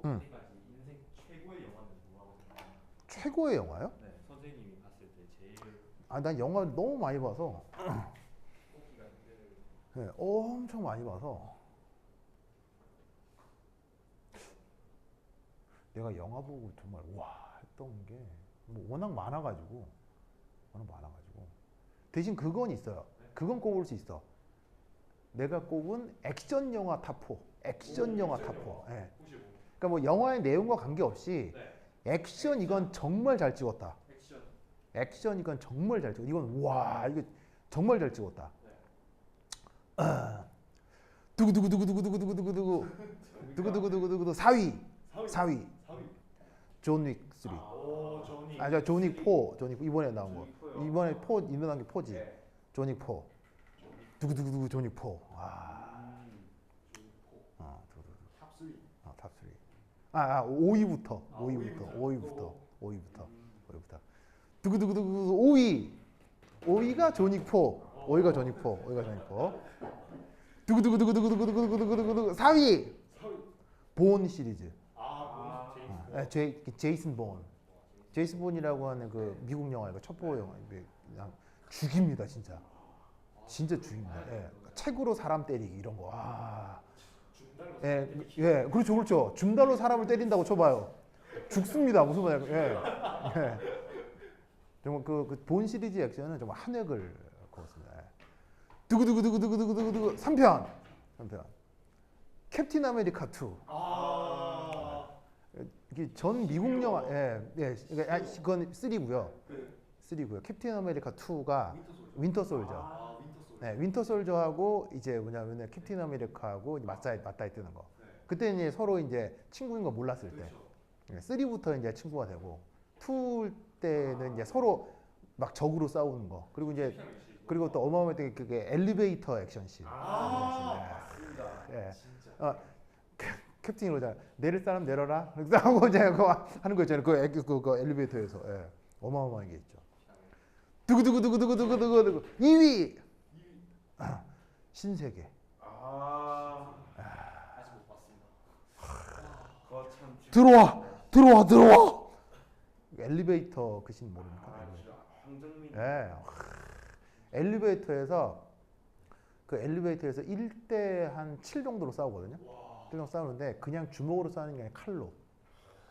언제까지 인생 최고의 영화는 뭐라고 생각하나요? 최고의 영화요? 네, 선생님이 봤을 때 제일 난 영화를 너무 많이 봐서 꼽기가 힘들. 네, 엄청 많이 봐서 내가 영화 보고 정말 와 했던 게 뭐 워낙 많아가지고 대신 그건 있어요. 그건 꼽을 수 있어. 내가 꼽은 액션 영화 탑4. 액션 영화 탑4. 예. 혹시 뭐 그러니까 뭐 영화의 내용과 관계없이 네, 액션 이건 정말 잘 찍었다. 액션. 액션 이건 정말 잘 찍었다. 이건 와 이거 정말 잘 찍었다. 네. 두구두구두구두구두구두구두구두구 4위 사위. 존윅 3. 오, 조니. 저 존윅 4 존윅 이번에 나온 거. 조닉 4요. 이번에 4 인도난 게 4지. 네. 존윅 4. 조니. 두구두구두구 존윅 4. 와. 조니 포. 두구두구. 탑 3. 탑 3. 5위부터. 아, 5위부터. 5위부터. 오. 5위부터. 5위부터. 두구두구두구 5위. 5위가 존윅 4. 5위가 존윅 4. 5위가 존윅 4. 두구두구두구두구두구두구두구두구 4위. 사위. 본 시리즈. 아, 제이슨. 제이슨 본. 제이슨 본이라고 하는 그 미국 영화, 첩보 영화. 그냥 죽입니다, 진짜. 진짜 죽입니다. 예. 책으로 사람 때리기 이런 거. 중달로. 예, 그렇죠. 줌달로 사람을 때린다고 쳐봐요. 죽습니다. 무슨 말이야? 예. 정말 그 본 시리즈 액션은 정말 한 획을 그었습니다. 예. 두구두구두구두구두구두구 3편. 캡틴 아메리카 2. 이게 전 미국 영화, 그건 3고요. 3고요. 캡틴 아메리카 2가 윈터 솔저. 윈터 솔저. 네, 윈터 솔저하고 이제 뭐냐면은 캡틴 아메리카하고 맞다이 뜨는 거. 그때 이제 서로 이제 친구인 거 몰랐을 때. 그렇죠. 3부터 이제 친구가 되고 2 때는 이제 서로 막 적으로 싸우는 거. 그리고 또 어마어마하게 그게 엘리베이터 액션씬. 맞습니다. 예. 진짜. 캡틴이 그러잖아. 내릴 사람 내려라. 하고 이제 그거 하는 거 있잖아요. 그 엘리베이터에서. 예. 어마어마한 게 있죠. 두구두구두구두구두구두구 2위. 신세계. 아직 못 봤습니다. 그거 참 들어와. 엘리베이터 그 씬 모릅니까? 황정민. 예. 엘리베이터에서 1대 한 7 정도로 싸우거든요. 7 정도 싸우는데 그냥 주먹으로 싸우는 게 아니라 칼로.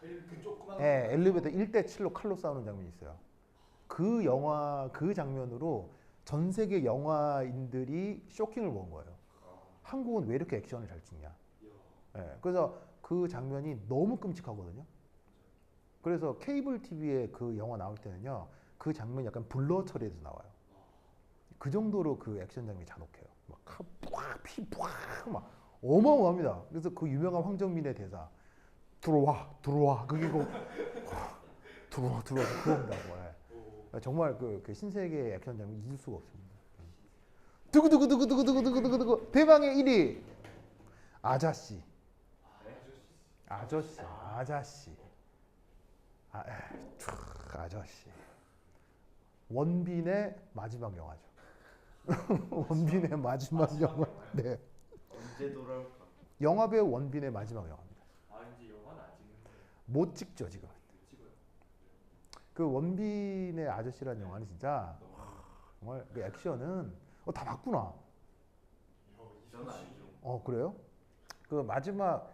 그 조그만. 예, 엘리베이터 1대 7로 칼로 싸우는 장면이 있어요. 그 영화 그 장면으로 전 세계 영화인들이 쇼킹을 먹은 거예요. 한국은 왜 이렇게 액션을 잘 찍냐. 예, 그래서 그 장면이 너무 끔찍하거든요. 그래서 케이블 TV에 그 영화 나올 때는요, 그 장면이 약간 블러 처리해서 나와요. 그 정도로 그 액션 장면이 잔혹해요. 막 어마어마합니다. 그래서 그 유명한 황정민의 대사 들어와 그게 그겁니다. 정말 그 신세계의 액션 장면 잊을 수가 없습니다. 두구두구두구두구두구두구두구 대망의 1위 아저씨. 원빈의 마지막 영화죠. 원빈의 마지막 영화. 네. 언제 돌아올까? 영화배우 원빈의 마지막 영화입니다. 이제 영화는 안 찍는데. 못 찍죠 지금. 찍어요. 그 원빈의 아저씨라는 영화는 진짜 정말 그 액션은 다 봤구나. 저는 아니죠. 그래요? 그 마지막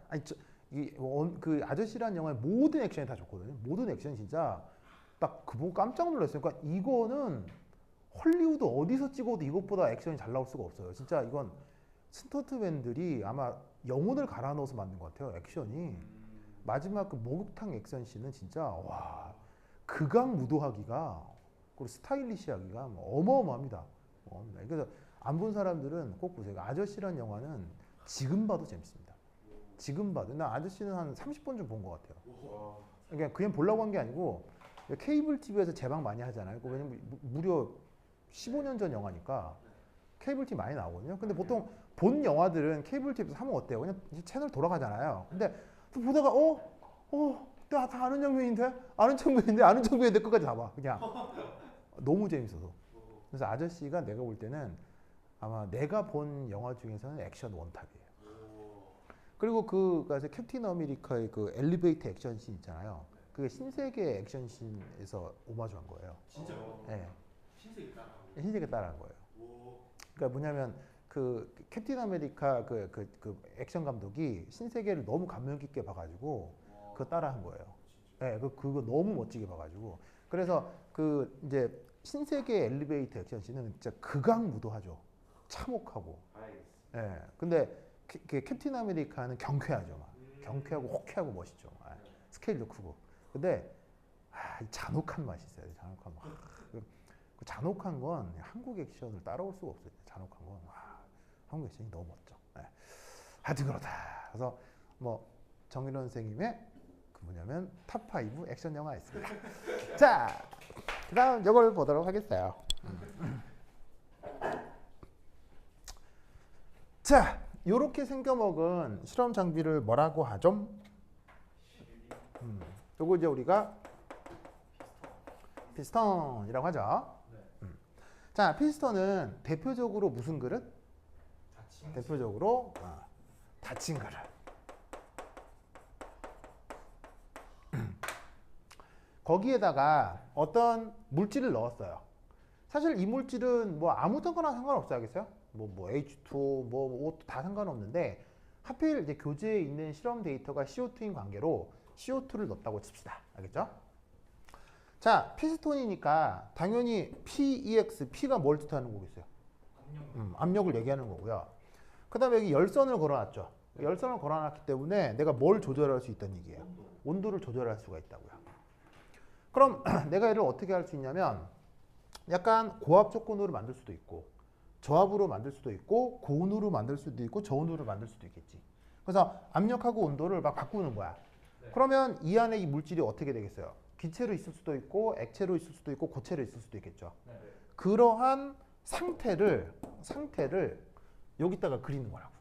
그 아저씨라는 영화의 모든 액션이 다 좋거든요. 모든 액션이 진짜 딱 그 보고 깜짝 놀랐어요. 그러니까 이거는 헐리우드 어디서 찍어도 이것보다 액션이 잘 나올 수가 없어요. 진짜 이건 스턴트맨들이 아마 영혼을 갈아 넣어서 만든 것 같아요. 액션이. 마지막 그 목욕탕 액션씬은 진짜 와 극악무도하기가 그리고 스타일리시하기가 어마어마합니다. 그래서 안 본 사람들은 꼭 보세요. 아저씨라는 영화는 지금 봐도 재밌습니다. 지금 봐도 나 아저씨는 한 30번 좀 본 것 같아요. 그러니까 그냥 보려고 한 게 아니고 케이블 TV에서 재방 많이 하잖아요. 왜냐면 무려 15년 전 영화니까 케이블 TV 많이 나오거든요. 근데 보통 본 영화들은 케이블 TV에서 하면 어때요? 그냥 채널 돌아가잖아요. 근데 보다가 나 다 아는 장면인데 끝까지 다 봐. 그냥 너무 재밌어서. 그래서 아저씨가 내가 볼 때는 아마 내가 본 영화 중에서는 액션 원탑이에요. 그리고 그래서 캡틴 아메리카의 그 엘리베이터 액션씬 있잖아요. 그게 신세계 액션씬에서 오마주한 거예요. 진짜요? 네. 신세계 따라하고. 신세계 따라한 거예요. 오. 그러니까 뭐냐면 그 캡틴 아메리카 그 액션 감독이 신세계를 너무 감명 깊게 봐가지고 그거 따라한 거예요. 네, 그거 너무 멋지게 봐가지고 그래서 그 이제 신세계 엘리베이터 액션씬은 진짜 극악무도하죠. 참혹하고. 예. 네, 근데 캡틴 아메리카는 경쾌하죠. 막. 경쾌하고 호쾌하고 멋있죠. 스케일도 크고. 근데 이 잔혹한 맛이 있어요. 잔혹한 맛. 그 잔혹한 건 한국 액션을 따라올 수가 없어요. 잔혹한 건 한국 액션이 너무 멋져. 네. 하여튼 그렇다. 그래서 뭐 정일원 선생님의 그 뭐냐면 탑5 액션 영화 있습니다. 자, 그다음 이걸 보도록 하겠어요. 자, 요렇게 생겨먹은 실험 장비를 뭐라고 하죠? 요거 이제 우리가 피스톤이라고 하죠. 자, 피스톤은 대표적으로 무슨 그릇? 대표적으로 닫힌 그릇. 거기에다가 어떤 물질을 넣었어요. 사실 이 물질은 뭐 아무 거나 상관없어 하겠어요? 뭐 H2O 뭐 다 상관없는데 하필 이제 교재에 있는 실험 데이터가 CO2인 관계로 CO2를 넣었다고 칩시다. 알겠죠? 자, 피스톤이니까 당연히 PEX, P가 뭘 뜻하는 거겠어요? 압력을 얘기하는 거고요. 그 다음에 여기 열선을 걸어놨죠. 열선을 걸어놨기 때문에 내가 뭘 조절할 수 있다는 얘기예요. 온도를 조절할 수가 있다고요. 그럼 내가 얘를 어떻게 할 수 있냐면 약간 고압 조건으로 만들 수도 있고 저압으로 만들 수도 있고 고온으로 만들 수도 있고 저온으로 만들 수도 있겠지. 그래서 압력하고 온도를 막 바꾸는 거야. 그러면 이 안에 이 물질이 어떻게 되겠어요? 기체로 있을 수도 있고 액체로 있을 수도 있고 고체로 있을 수도 있겠죠. 그러한 상태를 여기다가 그리는 거라고.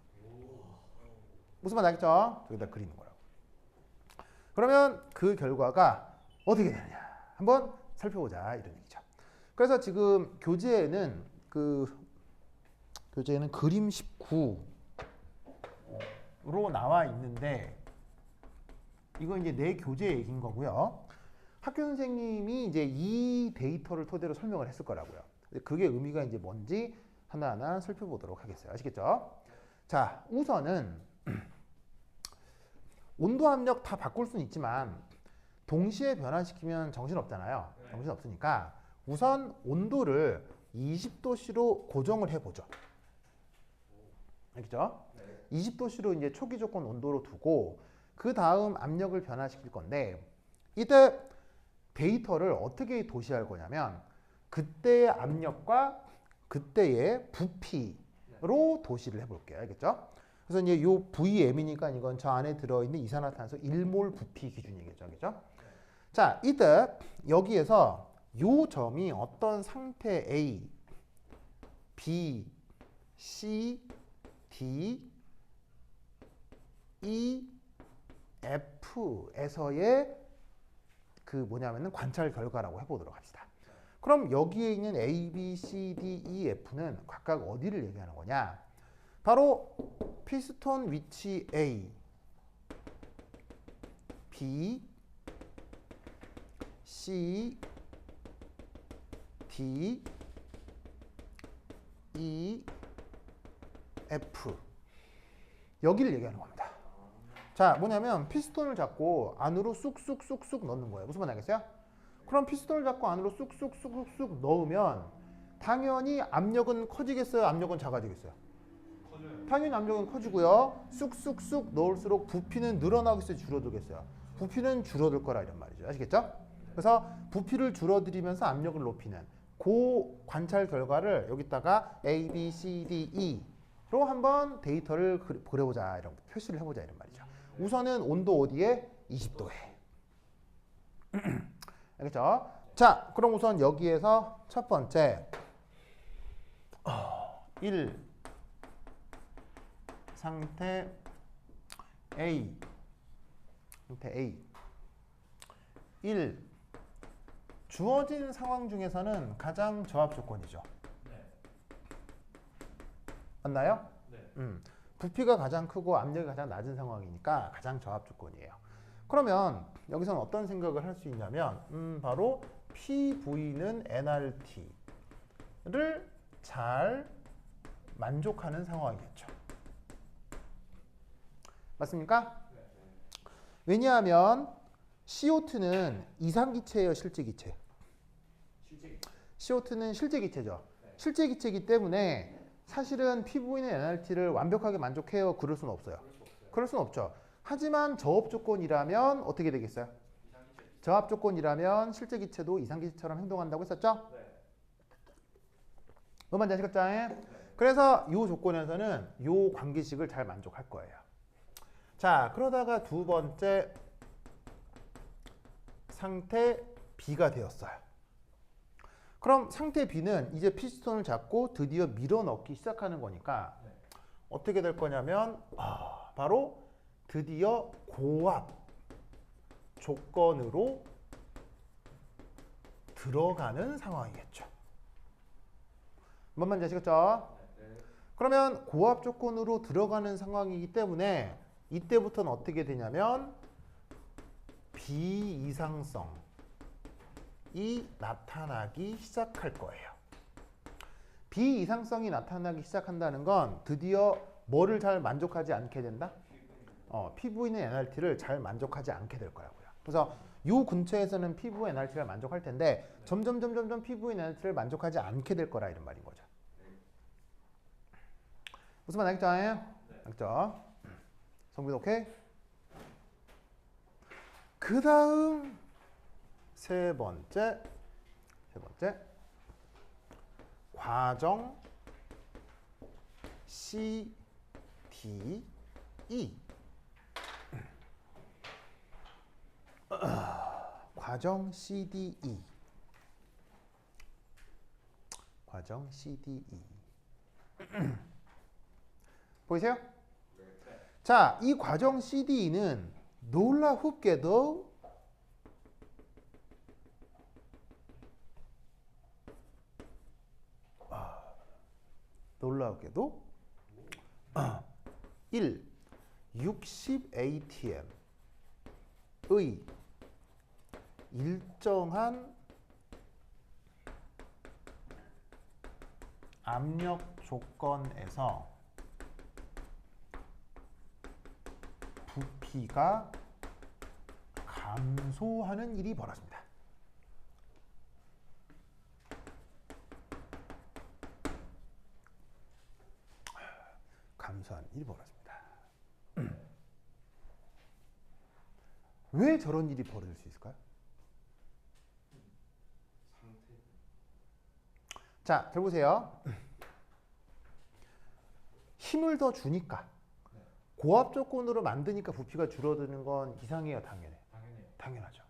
무슨 말 알겠죠? 여기다 그리는 거라고. 그러면 그 결과가 어떻게 되느냐 한번 살펴보자 이런 얘기죠. 그래서 지금 교재에는 그림 19로 나와 있는데 이건 이제 내 교재 얘기인 거고요. 학교 선생님이 이제 이 데이터를 토대로 설명을 했을 거라고요. 그게 의미가 이제 뭔지 하나하나 살펴보도록 하겠어요. 아시겠죠? 자, 우선은 온도 압력 다 바꿀 수는 있지만 동시에 변화시키면 정신없잖아요. 정신없으니까 우선 온도를 20도씨로 고정을 해보죠. 알겠죠? 20도씨로 이제 초기 조건 온도로 두고 그 다음 압력을 변화시킬 건데 이때 데이터를 어떻게 도시할 거냐면 그때의 압력과 그때의 부피로 도시를 해볼게요. 알겠죠? 그래서 이제 요 VM이니까 이건 저 안에 들어있는 이산화탄소 1몰 부피 기준이겠죠. 알겠죠? 자, 이때 여기에서 요 점이 어떤 상태 A, B, C, D, E, F에서의 그 뭐냐면은 관찰 결과라고 해보도록 합시다. 그럼 여기에 있는 A, B, C, D, E, F는 각각 어디를 얘기하는 거냐? 바로 피스톤 위치 A, B, C, D, E, F 여기를 얘기하는 겁니다. 자, 뭐냐면 피스톤을 잡고 안으로 쑥쑥쑥쑥 넣는 거예요. 무슨 말 알겠어요? 그럼 피스톤을 잡고 안으로 쑥쑥쑥쑥 넣으면 당연히 압력은 커지겠어요? 압력은 작아지겠어요? 커져요. 당연히 압력은 커지고요. 쑥쑥쑥 넣을수록 부피는 늘어나겠어요? 줄어들겠어요? 부피는 줄어들 거라 이런 말이죠. 아시겠죠? 그래서 부피를 줄어들이면서 압력을 높이는 그 관찰 결과를 여기다가 A, B, C, D, E로 한번 데이터를 그려보자, 이런 표시를 해보자 이런 말이죠. 우선은 온도 어디에? 20도에. 알겠죠? 자, 그럼 우선 여기에서 첫 번째 1 상태 A 1 주어진 상황 중에서는 가장 저압 조건이죠. 네. 맞나요? 네. 부피가 가장 크고 압력이 가장 낮은 상황이니까 가장 저압 조건이에요. 그러면 여기서는 어떤 생각을 할 수 있냐면 바로 PV는 nRT를 잘 만족하는 상황이겠죠. 맞습니까? 왜냐하면 CO2는 이상기체예요, 실제기체? CO2는 실제기체죠. 실제기체이기 때문에 사실은 PV는 nRT를 완벽하게 만족해요? 그럴 수는 없어요. 그럴 수는 없죠. 하지만 저압 조건이라면 어떻게 되겠어요? 저압 조건이라면 실제기체도 이상기체처럼 행동한다고 했었죠? 뭔 말인지 아시겠죠? 그래서 이 조건에서는 이 관계식을 잘 만족할 거예요. 자, 그러다가 두 번째 상태 B가 되었어요. 그럼 상태 B는 이제 피스톤을 잡고 드디어 밀어넣기 시작하는 거니까 어떻게 될 거냐면 바로 드디어 고압 조건으로 들어가는 상황이겠죠. 뭔 말인지 아시겠죠? 그러면 고압 조건으로 들어가는 상황이기 때문에 이때부터는 어떻게 되냐면 비이상성이 나타나기 시작할 거예요. 비이상성이 나타나기 시작한다는 건 드디어 뭐를 잘 만족하지 않게 된다? PV는 nRT를 잘 만족하지 않게 될 거라고요. 그래서 이 근처에서는 PV nRT를 만족할 텐데 점점 PV nRT를 만족하지 않게 될 거라 이런 말인 거죠. 무슨 말 알겠죠? 알겠죠? 성빈 오케이? 그 다음 세 번째 과정 CDE 과정 CDE 보이세요? 자, 이 과정 CDE는 놀랍게도 놀랍게도 60atm의 일정한 압력 조건에서 부피가 감소하는 일이 벌어집니다. 감소하는 일이 벌어집니다. 왜 저런 일이 벌어질 수 있을까요? 자, 잘 보세요. 힘을 더 주니까 고압 조건으로 만드니까 부피가 줄어드는 건 이상해요, 당연해요? 당연하죠.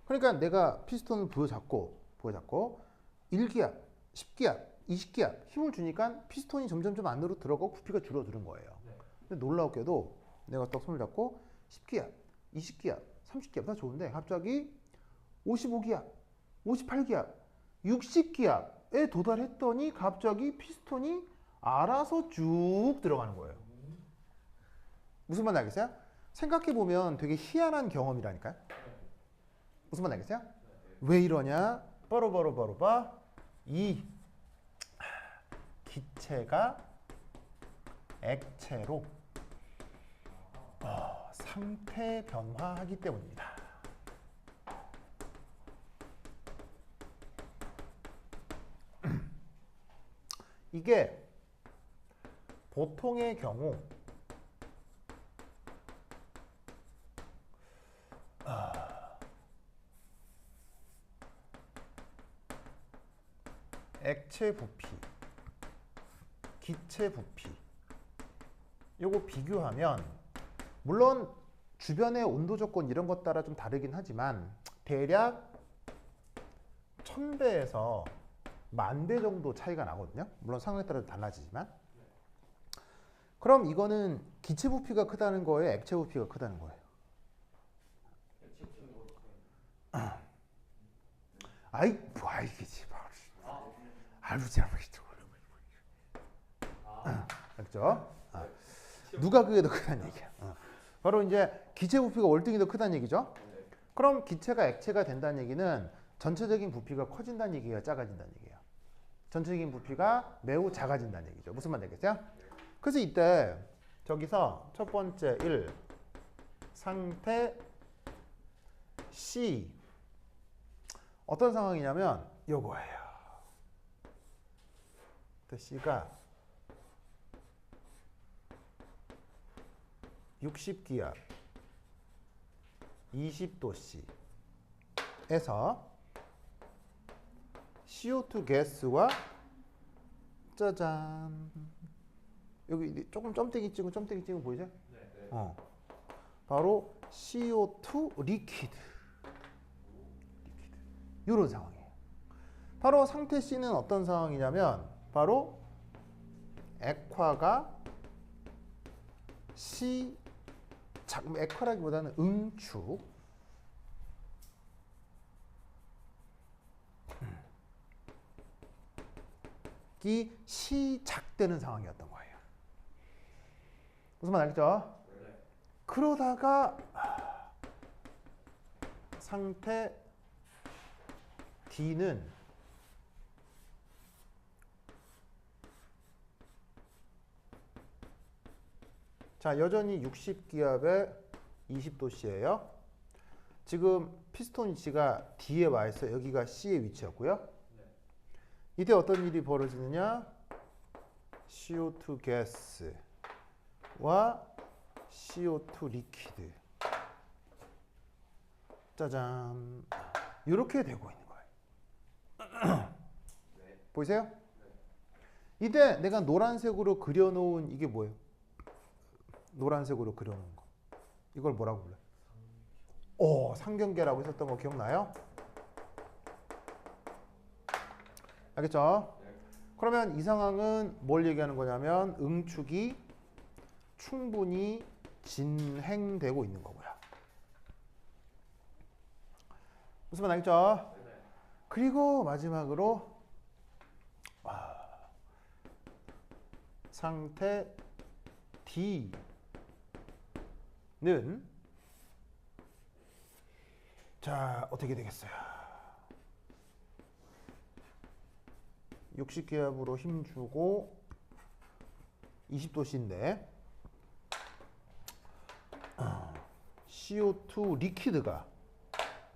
그러니까 내가 피스톤을 부여잡고 1기압, 10기압, 20기압 힘을 주니까 피스톤이 점점 안으로 들어가고 부피가 줄어드는 거예요. 근데 놀랍게도 내가 딱 손을 잡고 10기압, 20기압, 30기압 다 좋은데 갑자기 55기압, 58기압, 60기압에 도달했더니 갑자기 피스톤이 알아서 쭉 들어가는 거예요. 무슨 말인지 알겠어요? 생각해보면 되게 희한한 경험이라니까요. 무슨 말인지 알겠어요? 왜 이러냐? 바로 이 기체가 액체로 상태 변화하기 때문입니다. 이게 보통의 경우 액체 부피, 기체 부피 요거 비교하면 물론 주변의 온도 조건 이런 것 따라 좀 다르긴 하지만 대략 1000배에서 10,000배 정도 차이가 나거든요. 물론 상황에 따라 달라지지만. 그럼 이거는 기체 부피가 크다는 거예요? 액체 부피가 크다는 거예요? 이게지. 알죠? 누가 그게 더 크다는 얘기야. 바로 이제 기체 부피가 월등히 더 크다는 얘기죠. 그럼 기체가 액체가 된다는 얘기는 전체적인 부피가 커진다는 얘기가 작아진다는 얘기예요. 전체적인 부피가 매우 작아진다는 얘기죠. 무슨 말 되겠어요? 그래서 이때 저기서 첫 번째 1 상태 C 어떤 상황이냐면 요거예요. C가 60기압 20도 C에서 CO2 가스와 짜잔 여기 조금 점떼기 찍은 보이죠? 네. 바로 CO2 리퀴드 이런 상황이에요. 바로 상태 C는 어떤 상황이냐면 바로 액화가 액화라기보다는 응축 이 시작되는 상황이었던 거예요. 무슨 말 알겠죠? 네. 그러다가 상태 D는 자 여전히 60기압에 20도씨예요. 지금 피스톤 위치가 D에 와 있어요. 여기가 C의 위치였고요. 네. 이때 어떤 일이 벌어지느냐? CO2 가스와 CO2 리퀴드 짜잔 이렇게 되고 있는 거예요. 네. 보이세요? 이때 내가 노란색으로 그려놓은 이게 뭐예요? 노란색으로 그려놓은 거 이걸 뭐라고 불러요? 상경계라고 했었던 거 기억나요? 알겠죠? 네. 그러면 이 상황은 뭘 얘기하는 거냐면 응축이 충분히 진행되고 있는 거고요. 무슨 말 알겠죠? 네. 그리고 마지막으로 상태 D는 자 어떻게 되겠어요? 60기압으로 힘주고 20도씨인데 CO2 리퀴드가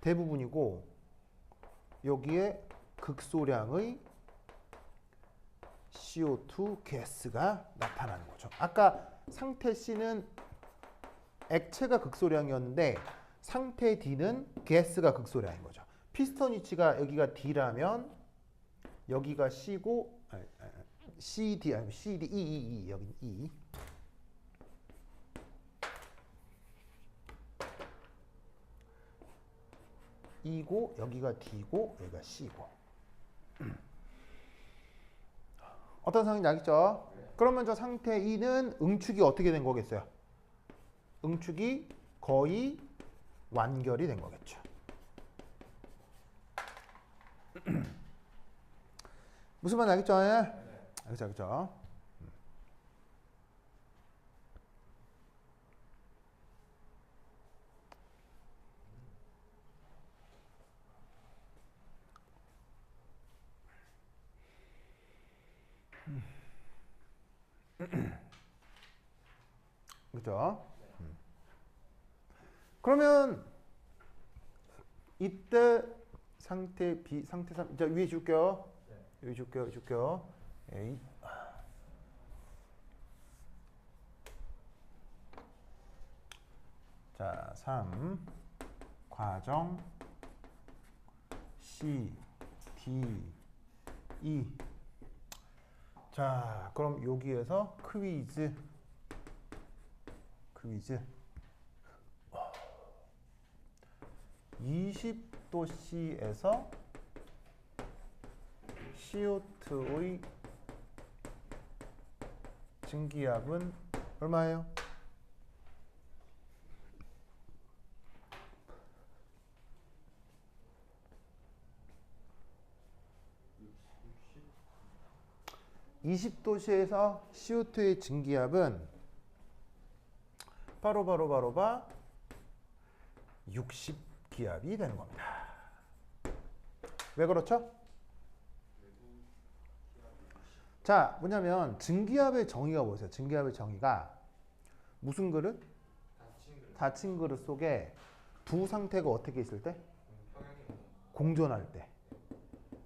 대부분이고 여기에 극소량의 CO2 가스가 나타나는 거죠. 아까 상태 C는 액체가 극소량이었는데 상태 D는 가스가 극소량인 거죠. 피스톤 위치가 여기가 D라면 여기가 C고 CD 아니면 CD E 여기 E E고 여기가 D고 여기가 C고 어떤 상황인지 알겠죠? 그러면 저 상태 E는 응축이 어떻게 된 거겠어요? 응축이 거의 완결이 된 거겠죠. 무슨 말인지 알겠죠? 예? 알겠죠? 그죠? 그러면 이때 상태 B, 상태 3, 자 위에 줄게요. 여기 줄게요. A. 자, 3 과정 C, D, E. 자, 그럼 여기에서 퀴즈 20도씨에서 CO2의 증기압은 얼마예요? (20도씨에서) CO2의 증기압은 바로 60기압이 되는 겁니다. 왜 그렇죠? 자, 뭐냐면 증기압의 정의가 뭐였어요? 증기압의 정의가 무슨 그릇? 닫힌 그릇 속에 두 상태가 어떻게 있을 때? 공존할 때.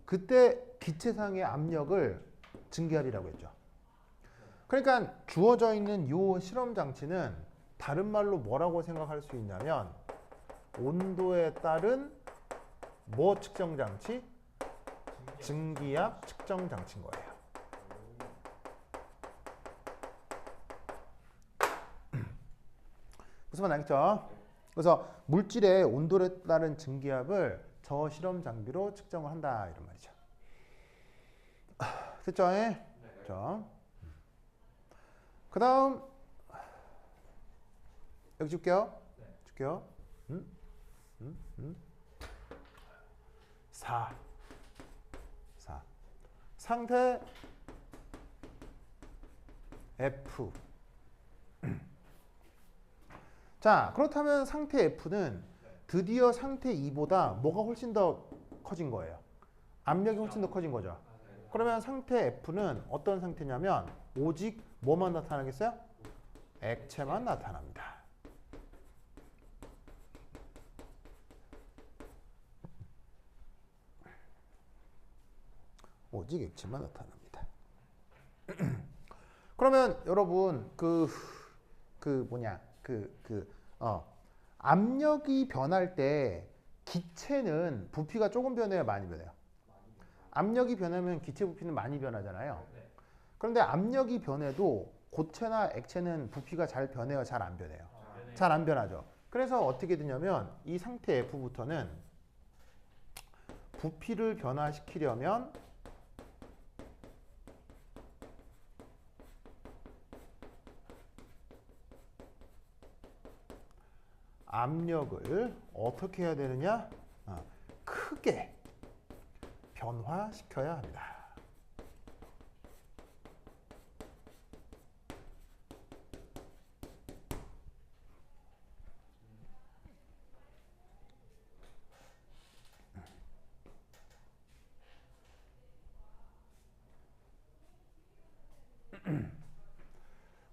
그때 기체상의 압력을 증기압이라고 했죠. 그러니까 주어져 있는 이 실험 장치는 다른 말로 뭐라고 생각할 수 있냐면 온도에 따른 뭐 측정 장치? 증기압 측정 장치인 거예요. 무슨 말 알겠죠? 그래서 물질의 온도에 따른 증기압을 저 실험 장비로 측정을 한다 이런 말이죠. 됐죠? 네. 그렇죠? 그다음 여기 줄게요. 줄게요. 4. 상태 F. 자, 그렇다면 상태 F는 드디어 상태 E보다 뭐가 훨씬 더 커진 거예요? 압력이 훨씬 더 커진 거죠. 그러면 상태 F는 어떤 상태냐면 오직 뭐만 나타나겠어요? 액체만 나타납니다. 오직 액체만 나타납니다. 그러면 여러분 압력이 변할 때 기체는 부피가 조금 변해요, 많이 변해요? 압력이 변하면 기체 부피는 많이 변하잖아요. 그런데 압력이 변해도 고체나 액체는 부피가 잘 변해요, 잘 안 변해요? 잘 안 변하죠. 그래서 어떻게 되냐면 이 상태 F부터는 부피를 변화시키려면 압력을 어떻게 해야 되느냐? 크게 변화시켜야 합니다.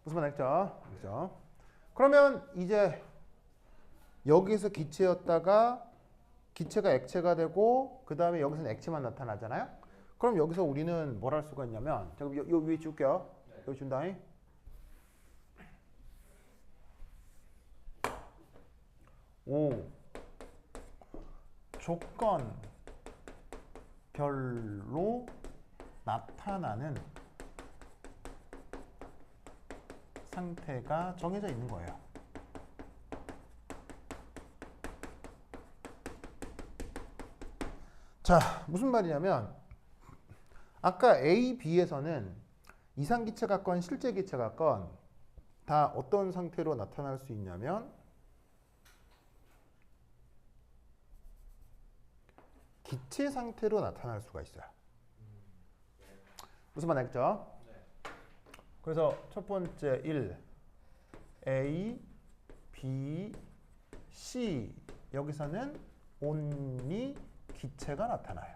무슨 말 알겠죠? 그렇죠? 그러면 이제 여기서 기체였다가 기체가 액체가 되고 그 다음에 여기서는 액체만 나타나잖아요. 그럼 여기서 우리는 뭘 할 수가 있냐면 요 위에 줄게요. 여기 준 다음에 조건별로 나타나는 상태가 정해져 있는 거예요. 자, 무슨 말이냐면 아까 A, B에서는 이상기체가 건 실제 기체가 건 다 어떤 상태로 나타날 수 있냐면 기체 상태로 나타날 수가 있어요. 무슨 말 알겠죠? 그래서 첫 번째 1 A, B, C 여기서는 only 기체가 나타나요.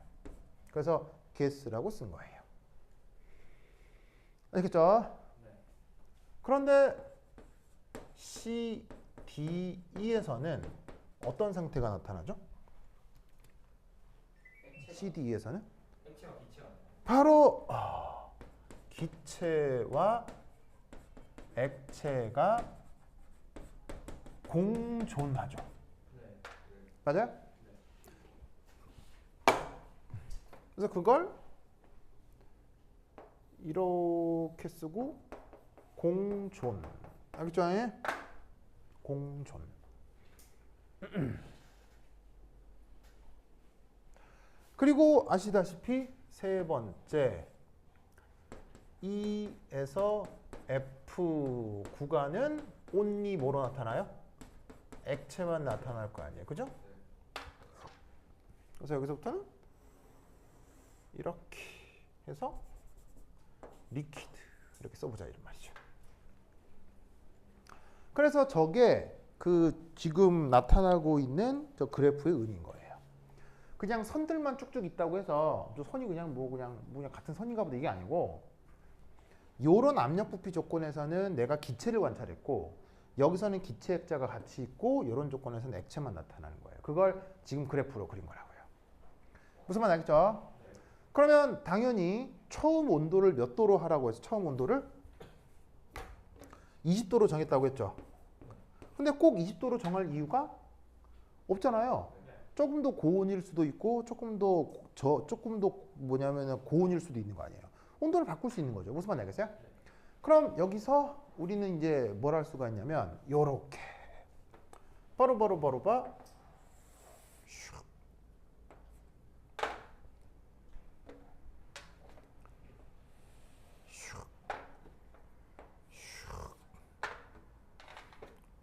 그래서 gas라고 쓴 거예요. 알겠죠? 그런데 C, D, E에서는 어떤 상태가 나타나죠? C, D, E에서는 바로 기체와 액체가 공존하죠. 맞아요? 그래서 그걸 이렇게 쓰고 공존. 알겠죠? 공존. 그리고 아시다시피 세 번째 E에서 F 구간은 only 뭐로 나타나요? 액체만 나타날 거 아니에요. 그죠? 그래서 여기서부터는 이렇게 해서 리퀴드 이렇게 써보자 이런 말이죠. 그래서 저게 그 지금 나타나고 있는 저 그래프의 의미인 거예요. 그냥 선들만 쭉쭉 있다고 해서 저 선이 그냥 그냥 같은 선인가 보다 이게 아니고 요런 압력 부피 조건에서는 내가 기체를 관찰했고 여기서는 기체 액자가 같이 있고 이런 조건에서는 액체만 나타나는 거예요. 그걸 지금 그래프로 그린 거라고요. 무슨 말 알겠죠? 그러면 당연히 처음 온도를 몇 도로 하라고 해서 처음 온도를 20도로 정했다고 했죠. 근데 꼭 20도로 정할 이유가 없잖아요. 조금 더 고온일 수도 있고 조금 더 뭐냐면 고온일 수도 있는 거 아니에요. 온도를 바꿀 수 있는 거죠. 무슨 말 알겠어요? 그럼 여기서 우리는 이제 뭘 할 수가 있냐면 요렇게 바로 봐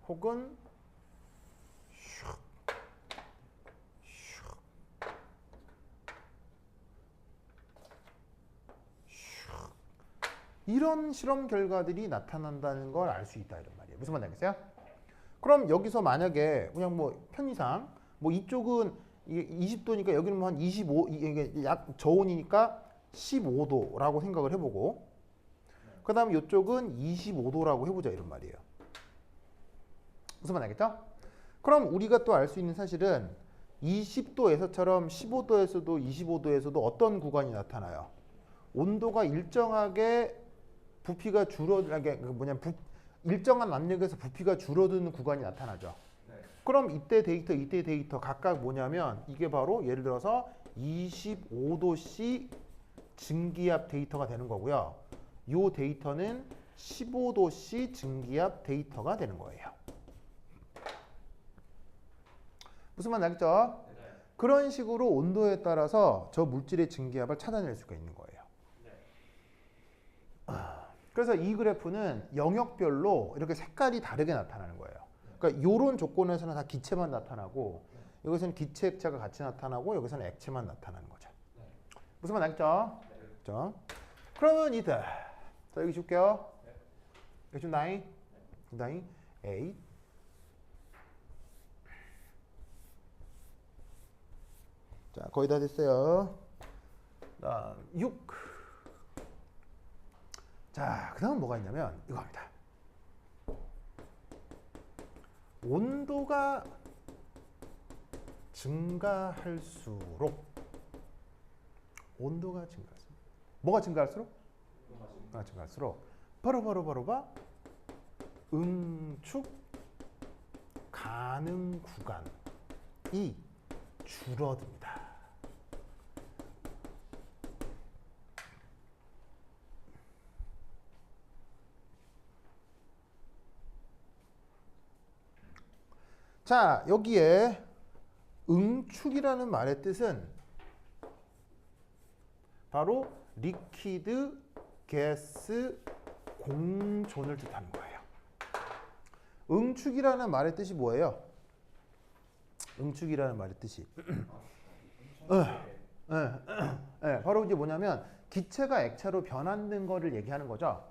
혹은 이런 실험 결과들이 나타난다는 걸 알 수 있다 이런 말이에요. 무슨 말인지 알겠어요? 그럼 여기서 만약에 그냥 뭐 편의상 뭐 이쪽은 이게 20도니까 여기는 뭐 한 25 이게 약 저온이니까 15도라고 생각을 해보고 그다음 이쪽은 25도라고 해보자 이런 말이에요. 무슨 말 알겠죠? 그럼 우리가 또 알 수 있는 사실은 20도에서처럼 15도에서도 25도에서도 어떤 구간이 나타나요? 온도가 일정하게 부피가 일정한 압력에서 부피가 줄어드는 구간이 나타나죠. 그럼 이때 데이터 각각 뭐냐면 이게 바로 예를 들어서 25도씨 증기압 데이터가 되는 거고요. 이 데이터는 15도씨 증기압 데이터가 되는 거예요. 무슨 말 알겠죠? 그런 식으로 온도에 따라서 저 물질의 증기압을 찾아낼 수가 있는 거예요. 그래서 이 그래프는 영역별로 이렇게 색깔이 다르게 나타나는 거예요. 그러니까 이런 조건에서는 다 기체만 나타나고 여기서는 기체 액체가 같이 나타나고 여기서는 액체만 나타나는 거죠. 무슨 말 알겠죠? 그렇죠? 그러면 이들 자 여기 줄게요. 여기 좀 나이 8 자 거의 다 됐어요. 6 자, 그 다음은 뭐가 있냐면 이거입니다. 온도가 증가할수록 뭐가 증가할수록? 증가할수록 바로 봐 응축 가능 구간이 줄어듭니다. 자, 여기에 응축이라는 말의 뜻은 바로 리퀴드 가스 공존을 뜻하는 거예요. 응축이라는 말의 뜻이 뭐예요? 응축이라는 말의 뜻이 바로 이제 뭐냐면 기체가 액체로 변환된 거를 얘기하는 거죠.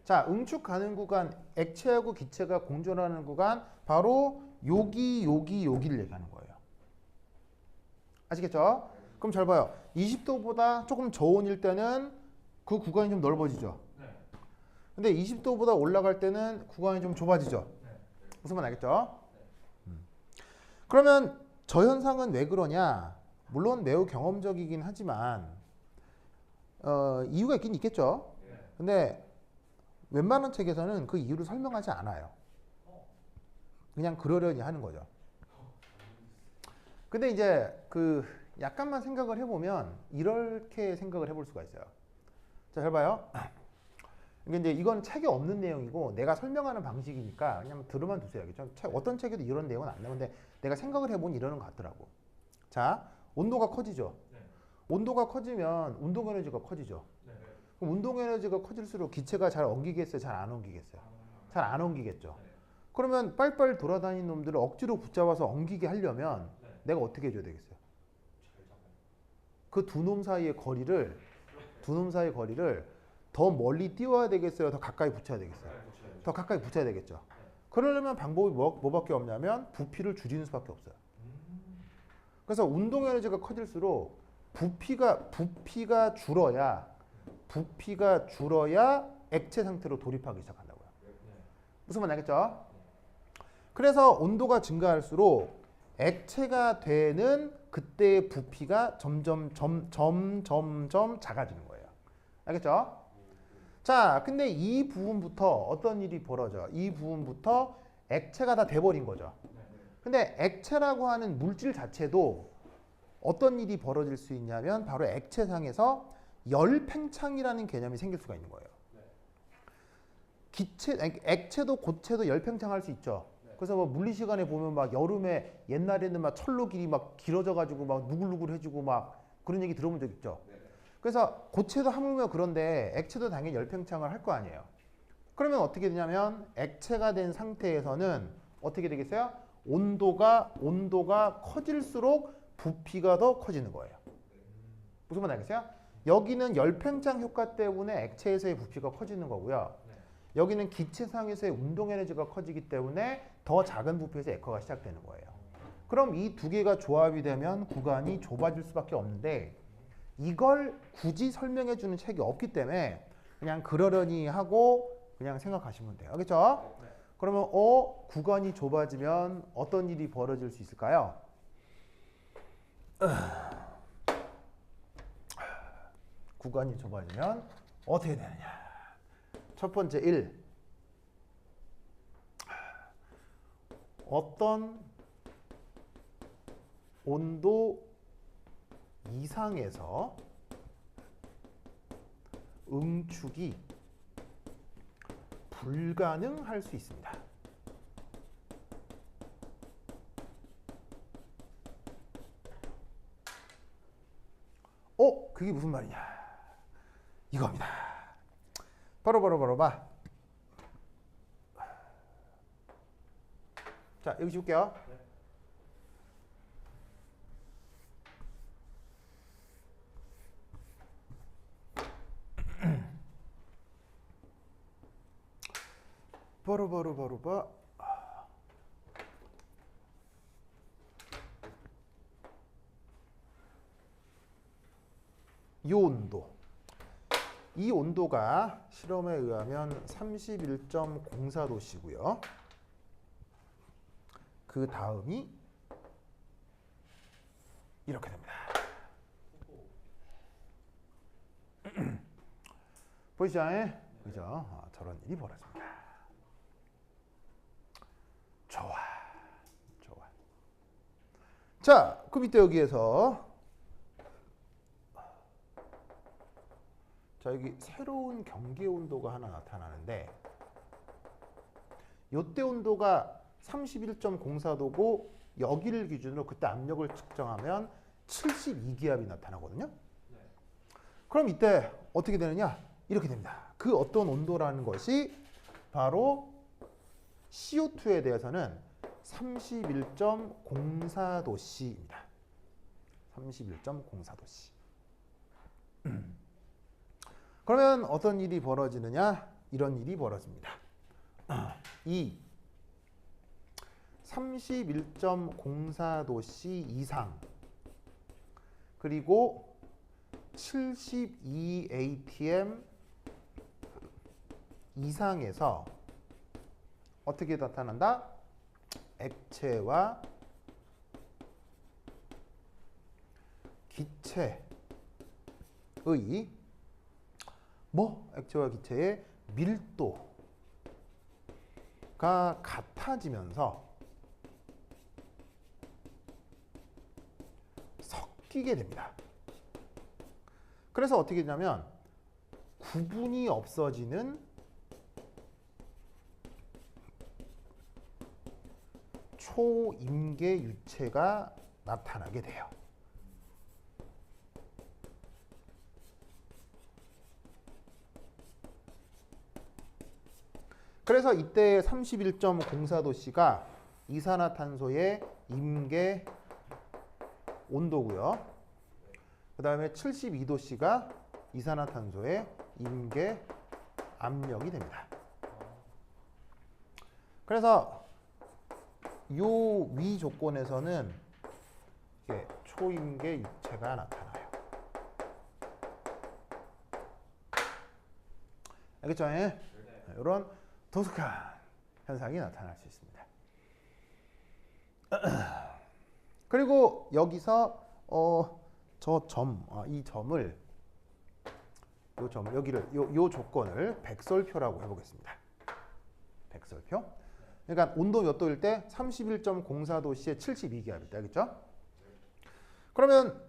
자, 응축 가능 구간, 액체하고 기체가 공존하는 구간 바로 여기를 얘기하는 거예요. 아시겠죠? 그럼 잘 봐요. 20도보다 조금 저온일 때는 그 구간이 좀 넓어지죠. 근데 20도보다 올라갈 때는 구간이 좀 좁아지죠. 무슨 말 알겠죠? 그러면 저 현상은 왜 그러냐? 물론 매우 경험적이긴 하지만 이유가 있긴 있겠죠. 근데 웬만한 책에서는 그 이유를 설명하지 않아요. 그냥 그러려니 하는 거죠. 근데 이제 그 약간만 생각을 해보면 이렇게 생각을 해볼 수가 있어요. 자, 잘 봐요. 이게 이제 이건 책에 없는 내용이고 내가 설명하는 방식이니까 그냥 들어만 두세요. 어떤 책에도 이런 내용은 안 나오는데 내가 생각을 해보니 이러는 것 같더라고. 자, 온도가 커지죠. 온도가 커지면 운동 에너지가 커지죠. 그럼 운동 에너지가 커질수록 기체가 잘 옮기겠어요? 잘 안 옮기겠어요? 잘 안 옮기겠죠. 그러면 빨빨 돌아다니는 놈들을 억지로 붙잡아서 옮기게 하려면 내가 어떻게 해줘야 되겠어요? 그 두 놈 사이의 거리를 더 멀리 띄워야 되겠어요? 더 가까이 붙여야 되겠어요? 더 가까이 붙여야 되겠죠. 그러려면 방법이 뭐밖에 없냐면 부피를 줄이는 수밖에 없어요. 그래서 운동 에너지가 커질수록 부피가 줄어야 액체 상태로 돌입하기 시작한다고요. 무슨 말인지 알겠죠? 그래서 온도가 증가할수록 액체가 되는 그때의 부피가 점점 작아지는 거예요. 알겠죠? 자, 근데 이 부분부터 어떤 일이 벌어져? 이 부분부터 액체가 다 돼버린 거죠. 근데 액체라고 하는 물질 자체도 어떤 일이 벌어질 수 있냐면 바로 액체상에서 열 팽창이라는 개념이 생길 수가 있는 거예요. 액체도 고체도 열 팽창할 수 있죠. 그래서 뭐 물리 시간에 보면 막 여름에 옛날에는 막 철로 길이 막 길어져 가지고 막 누글누글해지고 막 그런 얘기 들어본 적 있죠. 그래서 고체도 하물며 그런데 액체도 당연히 열 팽창을 할 거 아니에요. 그러면 어떻게 되냐면 액체가 된 상태에서는 어떻게 되겠어요? 온도가 커질수록 부피가 더 커지는 거예요. 무슨 말 알겠어요? 여기는 열 팽창 효과 때문에 액체에서의 부피가 커지는 거고요. 여기는 기체상에서의 운동 에너지가 커지기 때문에 더 작은 부피에서 액화가 시작되는 거예요. 그럼 이 두 개가 조합이 되면 구간이 좁아질 수밖에 없는데 이걸 굳이 설명해 주는 책이 없기 때문에 그냥 그러려니 하고 그냥 생각하시면 돼요. 알겠죠? 그러면 구간이 좁아지면 어떤 일이 벌어질 수 있을까요? 구간이 좁아지면 어떻게 되느냐? 첫 번째 1. 어떤 온도 이상에서 응축이 불가능할 수 있습니다. 그게 무슨 말이냐? 이겁니다. 바로 봐. 자, 여기 줄게요. 바로 봐. 이 온도가 실험에 의하면 31.04도씨고요. 그 다음이 이렇게 됩니다. 보이시죠? 그죠? 저런 일이 벌어집니다. 좋아. 자, 그럼 이때 여기에서 자, 여기 새로운 경계 온도가 하나 나타나는데 이때 온도가 31.04도고 여기를 기준으로 그때 압력을 측정하면 72기압이 나타나거든요. 그럼 이때 어떻게 되느냐? 이렇게 됩니다. 그 어떤 온도라는 것이 바로 CO2에 대해서는 31.04도씨입니다. 31.04도씨. 그러면 어떤 일이 벌어지느냐? 이런 일이 벌어집니다. 이 31.04도씨 이상 그리고 72atm 이상에서 어떻게 나타난다? 액체와 기체의 액체와 기체의 밀도가 같아지면서 섞이게 됩니다. 그래서 어떻게 되냐면 구분이 없어지는 초임계 유체가 나타나게 돼요. 그래서 이때 31.04도씨가 이산화탄소의 임계 온도고요. 그 다음에 72도씨가 이산화탄소의 임계 압력이 됩니다. 그래서 요 위 조건에서는 이게 초임계 입체가 나타나요. 알겠죠? 이런 독특한 현상이 나타날 수 있습니다. 그리고 여기서 저 점, 이 점을 요 조건을 백설표라고 해보겠습니다. 백설표. 그러니까 온도 몇 도일 때 31.04도씨에 72기압일 때, 알겠죠? 그러면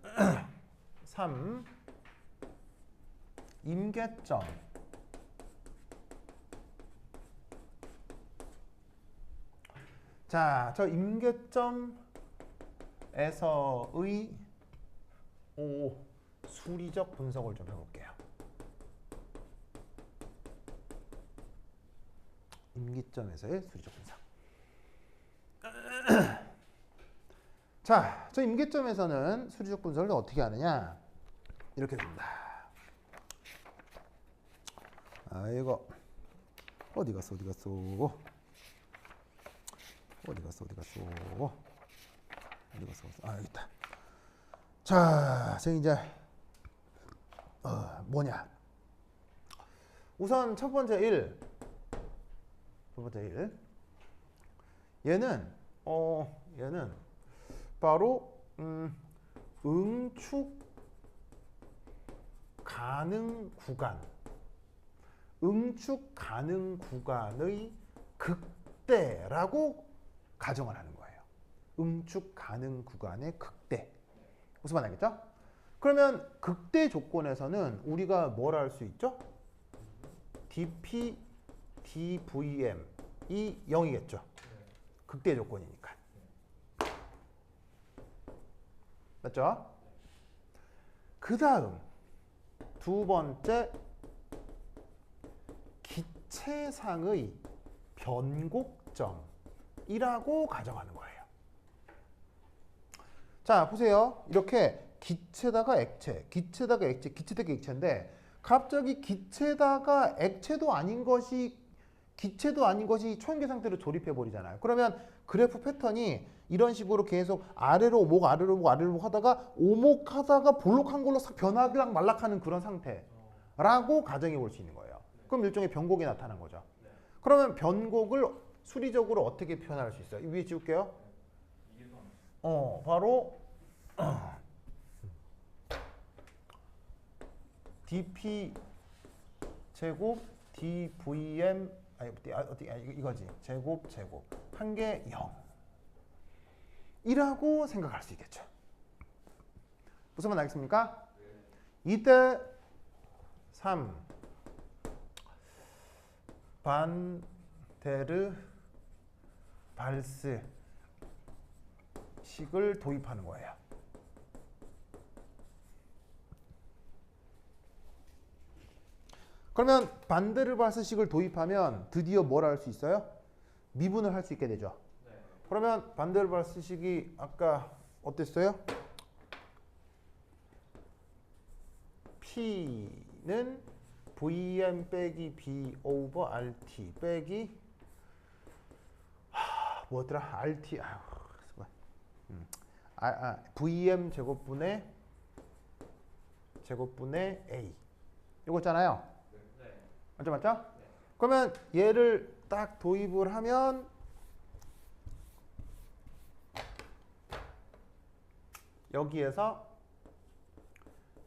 3 임계점 자, 저 임계점에서의 수리적 분석을 좀 해볼게요. 임계점에서의 수리적 분석. 자, 저 임계점에서는 수리적 분석을 어떻게 하느냐? 이렇게 됩니다. 이거 어디 갔어? 여기 있다. 자, 이제 뭐냐? 우선 첫 번째 1. 얘는 바로 응축 가능 구간의 극대라고 가정을 하는 거예요. 응축 가능 구간의 극대. 무슨 말 알겠죠? 그러면 극대 조건에서는 우리가 뭘 할 수 있죠? dp dvm이 0이겠죠. 극대 조건이니까. 맞죠? 그 다음 두 번째 기체상의 변곡점이라고 가정하는 거예요. 자, 보세요. 이렇게 기체다가 액체, 기체다가 액체인데 갑자기 기체다가 액체도 아닌 것이 초연계 상태로 조립해 버리잖아요. 그러면 그래프 패턴이 이런 식으로 계속 아래로 오목 하다가 오목하다가 볼록한 걸로 싹 변하락 말락하는 그런 상태라고 가정해 볼 수 있는 거예요. 그럼 일종의 변곡이 나타난 거죠. 그러면 변곡을 수리적으로 어떻게 표현할 수 있어요? 이 위에 지울게요. 바로 dp 제곱 dvm 이거지. 제곱 한 개 0이라고 생각할 수 있겠죠. 무슨 말 알겠습니까? 이때 3 반데르 발스 식을 도입하는 거예요. 그러면 반데르발스식을 도입하면 드디어 뭘 할 수 있어요? 미분을 할 수 있게 되죠. 그러면 반데르발스식이 아까 어땠어요? P는 Vm 빼기 B 오버 RT 빼기 뭐였더라? RT Vm 제곱분의 A 이거 있잖아요. 맞죠? 그러면 얘를 딱 도입을 하면 여기에서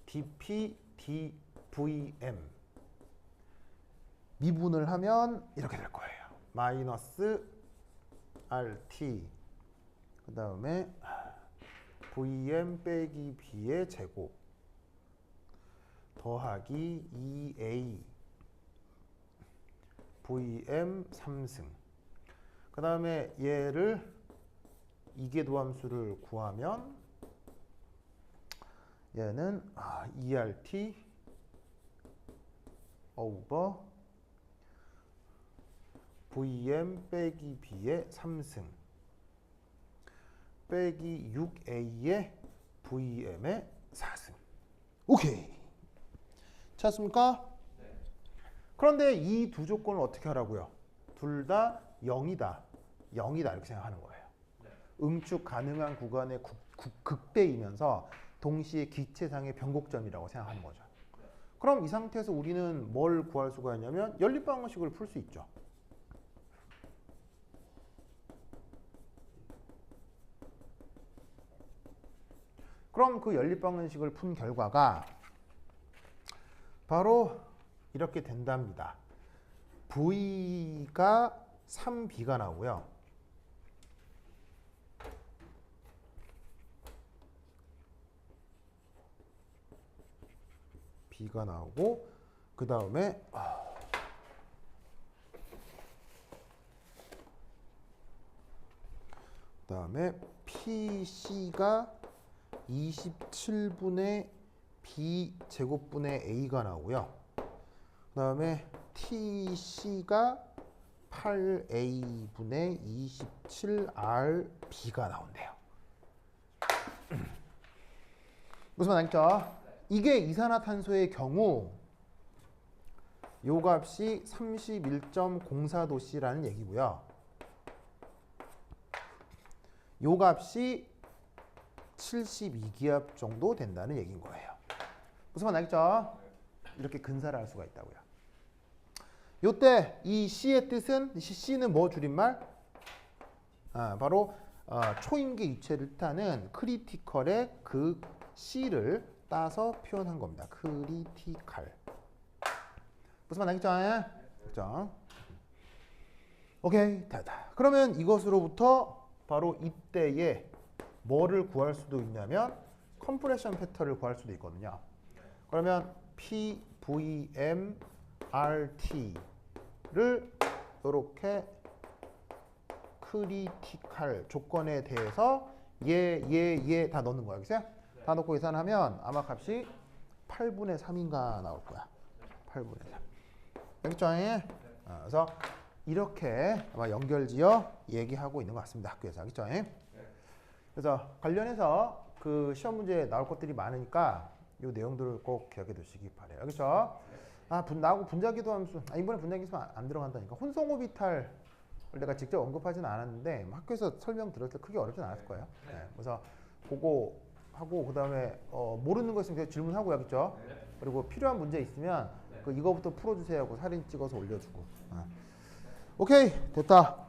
dp dvm 미분을 하면 이렇게 될 거예요. 마이너스 rt 그 다음에 vm 빼기 b의 제곱 더하기 2a vm 3승 그 다음에 얘를 이계도함수를 구하면 얘는 2rt 오버 vm 빼기 b의 3승 빼기 6a의 vm의 4승. 오케이. 찾았습니까? 그런데 이 두 조건을 어떻게 하라고요? 둘 다 0이다. 0이다 이렇게 생각하는 거예요. 네. 응축 가능한 구간의 극대이면서 동시에 기체상의 변곡점이라고 생각하는 거죠. 그럼 이 상태에서 우리는 뭘 구할 수가 있냐면 연립방정식을 풀 수 있죠. 그럼 그 연립방정식을 푼 결과가 바로 이렇게 된답니다. V가 3B가 나오고요. B가 나오고 그 다음에 PC가 27분의 B 제곱분의 A가 나오고요. 그 다음에 TC가 8A분의 27RB가 나온대요. 무슨 말 알겠죠? 이게 이산화탄소의 경우 요 값이 31.04도씨라는 얘기고요. 요 값이 72기압 정도 된다는 얘기인 거예요. 무슨 말 알겠죠? 이렇게 근사를 할 수가 있다고요. 요때 이 C의 뜻은 C는 뭐 줄임말? 바로 초임계 유체를 뜻하는 크리티컬의 그 C를 따서 표현한 겁니다. 크리티컬. 무슨 말 알겠죠? 그렇죠? 오케이, 됐다. 그러면 이것으로부터 바로 이때에 뭐를 구할 수도 있냐면 컴프레션 팩터를 구할 수도 있거든요. 그러면 PVM RT를 이렇게 크리티컬 조건에 대해서 얘 다 넣는 거야. 그죠? 다 넣고 계산하면 아마 값이 8분의 3인가 나올 거야. 8분의 3. 알겠죠? 그래서 이렇게 아마 연결지어 얘기하고 있는 것 같습니다. 학교에서. 알겠죠? 그래서 관련해서 그 시험 문제에 나올 것들이 많으니까 이 내용들을 꼭 기억해 두시기 바래요. 알겠죠? 나하고 분자기도 함수. 이번에 분자기수 안 들어간다니까. 혼성오비탈 내가 직접 언급하지는 않았는데 학교에서 설명 들었을 때 크게 어렵진 않았을 거예요. 그래서 그거 하고 그 다음에 모르는 거 있으면 질문하고 알겠죠? 그리고 필요한 문제 있으면 이거부터 풀어주세요 하고 사진 찍어서 올려주고. 오케이, 됐다.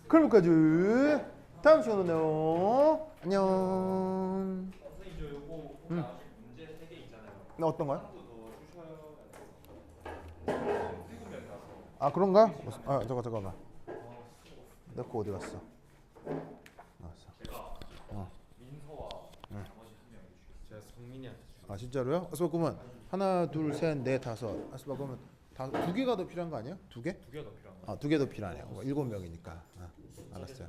그럼 여기까지. 다음 시간에 만나요. 안녕. 선생님 저 요거 나오실 문제 3개 있잖아요. 어떤 거요? 한도 더 주셔야 돼요. 7명이라서. 그런가? 잠깐만. 내 거 어디 갔어? 나왔어. 제가 민서와 나머지 1명 주시겠어요? 제가 성민이한테 주시겠어요? 진짜로요? 그러면 하나, 둘, 셋, 넷, 다섯. 그러면 두 개가 더 필요한 거 아니에요? 두 개? 두 개가 더 필요한 거예요. 두 개 더 필요하네요. 7명이니까. 알았어요.